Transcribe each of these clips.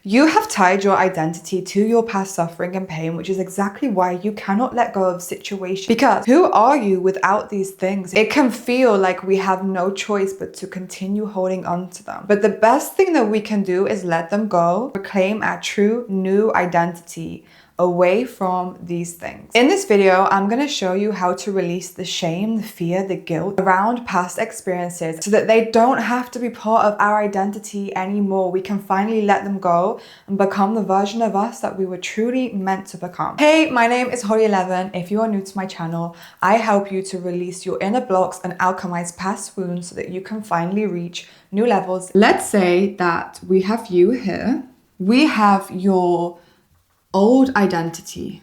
You have tied your identity to your past suffering and pain, which is exactly why you cannot let go of situations. Because who are you without these things? It can feel like we have no choice but to continue holding on to them. But the best thing that we can do is let them go, reclaim our true new identity away from these things. In this video, I'm going to show you how to release the shame, the fear, the guilt around past experiences so that they don't have to be part of our identity anymore. We can finally let them go and become the version of us that we were truly meant to become. Hey, my name is Holly11. If you are new to my channel, I help you to release your inner blocks and alchemize past wounds so that you can finally reach new levels. Let's say that we have you here. We have your old identity,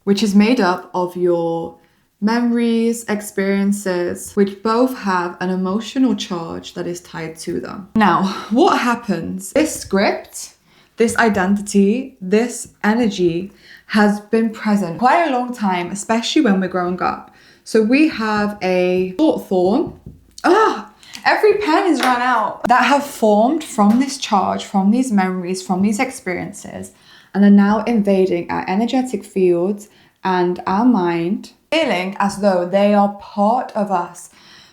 which is made up of your memories, experiences, which both have an emotional charge that is tied to them. Now, what happens? This script, this identity, this energy has been present quite a long time, especially when we're growing up. So we have a thought form. Every pen is run out, that have formed from this charge, from these memories, from these experiences, and are now invading our energetic fields and our mind, feeling as though they are part of us.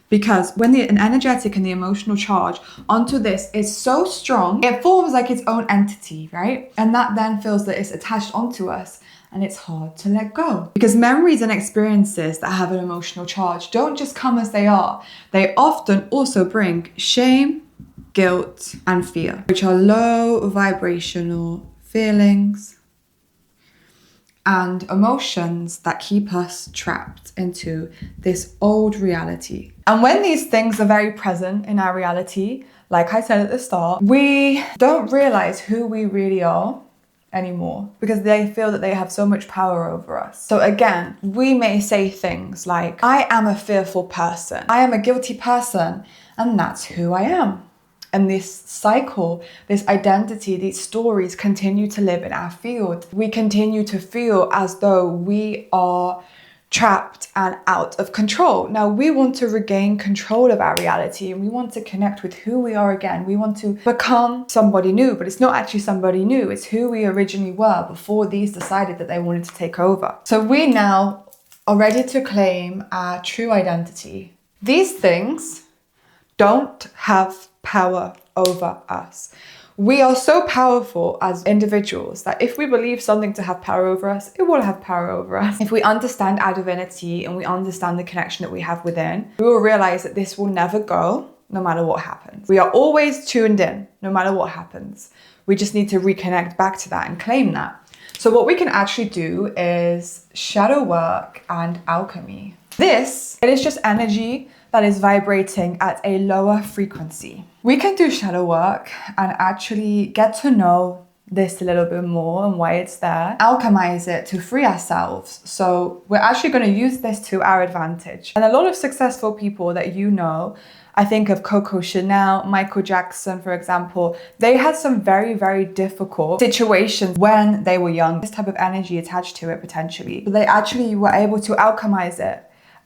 Because when an energetic and the emotional charge onto this is so strong, it forms like its own entity, right? And that then feels that it's attached onto us. And it's hard to let go. Because memories and experiences that have an emotional charge don't just come as they are. They often also bring shame, guilt, and fear, which are low vibrational feelings and emotions that keep us trapped into this old reality. And when these things are very present in our reality, like I said at the start, we don't realize who we really are anymore because they feel that they have so much power over us. So again, we may say things like, I am a fearful person, I am a guilty person, and that's who I am. And this cycle, this identity, these stories continue to live in our field. We continue to feel as though we are trapped and out of control. Now we want to regain control of our reality and we want to connect with who we are again. We want to become somebody new, but it's not actually somebody new. It's who we originally were before these decided that they wanted to take over. So we now are ready to claim our true identity. These things don't have power over us. We are so powerful as individuals that if we believe something to have power over us, it will have power over us. If we understand our divinity and we understand the connection that we have within, we will realize that this will never go no matter what happens. We are always tuned in no matter what happens. We just need to reconnect back to that and claim that. So what we can actually do is shadow work and alchemy. It is just energy that is vibrating at a lower frequency. We can do shadow work and actually get to know this a little bit more and why it's there, alchemize it to free ourselves. So we're actually going to use this to our advantage. And a lot of successful people that you know, I think of Coco Chanel, Michael Jackson, for example, they had some very, very difficult situations when they were young. This type of energy attached to it potentially. But they actually were able to alchemize it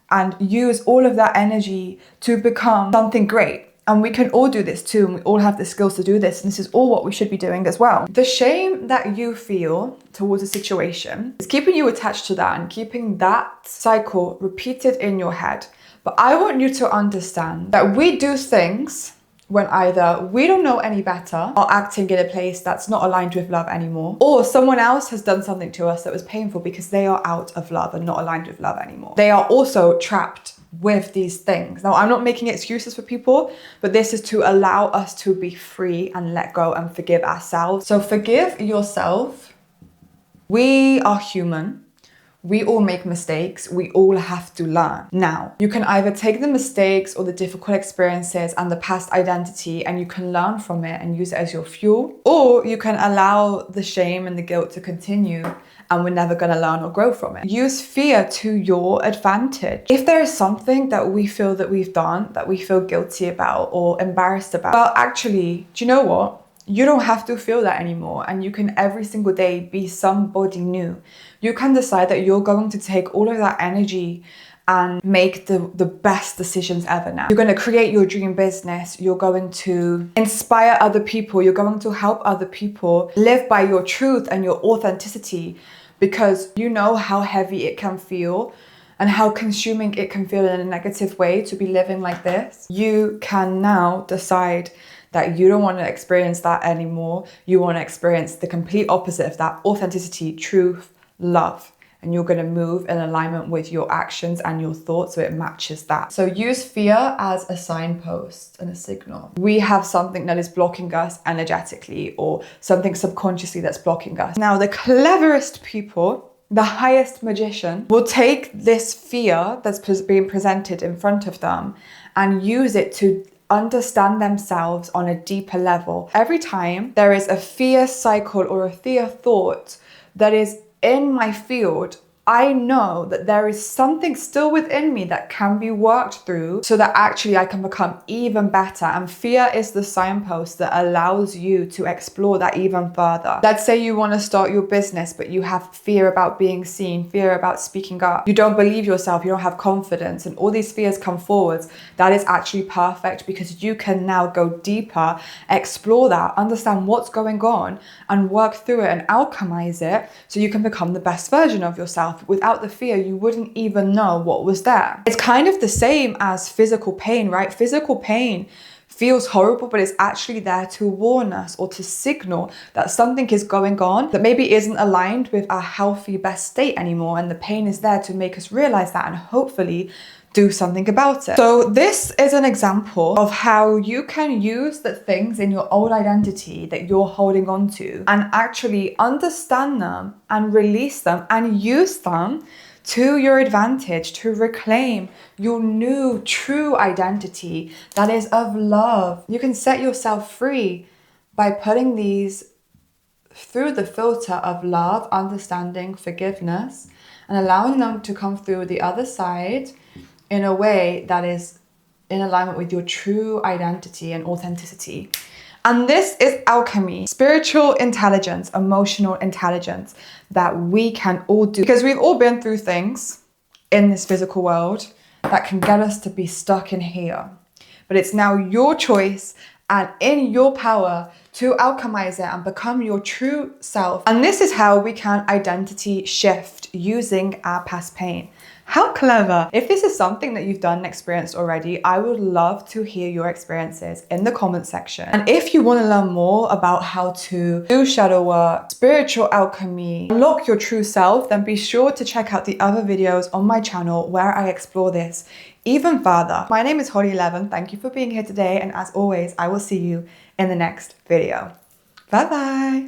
and use all of that energy to become something great. And we can all do this too, and we all have the skills to do this, and this is all what we should be doing as well. The shame that you feel towards a situation is keeping you attached to that and keeping that cycle repeated in your head. But I want you to understand that we do things when either we don't know any better or acting in a place that's not aligned with love anymore, or someone else has done something to us that was painful because they are out of love and not aligned with love anymore. They are also trapped with these things. Now, I'm not making excuses for people, but this is to allow us to be free and let go and forgive ourselves. So forgive yourself. We are human. We all make mistakes. We all have to learn. Now, you can either take the mistakes or the difficult experiences and the past identity and you can learn from it and use it as your fuel, or you can allow the shame and the guilt to continue and we're never going to learn or grow from it. Use fear to your advantage. If there is something that we feel that we've done, that we feel guilty about or embarrassed about, well, actually, do you know what? You don't have to feel that anymore, and you can every single day be somebody new. You can decide that you're going to take all of that energy and make the best decisions ever now. You're going to create your dream business. You're going to inspire other people. You're going to help other people live by your truth and your authenticity, because you know how heavy it can feel and how consuming it can feel in a negative way to be living like this. You can now decide that you don't want to experience that anymore. You want to experience the complete opposite of that: authenticity, truth, love. And you're going to move in alignment with your actions and your thoughts so it matches that. So use fear as a signpost and a signal. We have something that is blocking us energetically, or something subconsciously that's blocking us. Now, the cleverest people, the highest magician, will take this fear that's being presented in front of them and use it to understand themselves on a deeper level. Every time there is a fear cycle or a fear thought that is in my field, I know that there is something still within me that can be worked through so that actually I can become even better. And fear is the signpost that allows you to explore that even further. Let's say you want to start your business, but you have fear about being seen, fear about speaking up. You don't believe yourself, you don't have confidence, and all these fears come forwards. That is actually perfect, because you can now go deeper, explore that, understand what's going on, and work through it and alchemize it so you can become the best version of yourself. Without the fear, you wouldn't even know what was there. It's kind of the same as physical pain, right? Physical pain feels horrible, but it's actually there to warn us or to signal that something is going on that maybe isn't aligned with our healthy best state anymore. And the pain is there to make us realize that and hopefully do something about it. So this is an example of how you can use the things in your old identity that you're holding on to and actually understand them and release them and use them to your advantage to reclaim your new true identity that is of love. You can set yourself free by putting these through the filter of love, understanding, forgiveness, and allowing them to come through the other side in a way that is in alignment with your true identity and authenticity. And this is alchemy, spiritual intelligence, emotional intelligence that we can all do. Because we've all been through things in this physical world that can get us to be stuck in here. But it's now your choice and in your power to alchemize it and become your true self. And this is how we can identity shift using our past pain. How clever. If this is something that you've done and experienced already, I would love to hear your experiences in the comment section. And if you want to learn more about how to do shadow work, spiritual alchemy, unlock your true self, then be sure to check out the other videos on my channel where I explore this even further. My name is Holly11. Thank you for being here today. And as always, I will see you in the next video. Bye bye.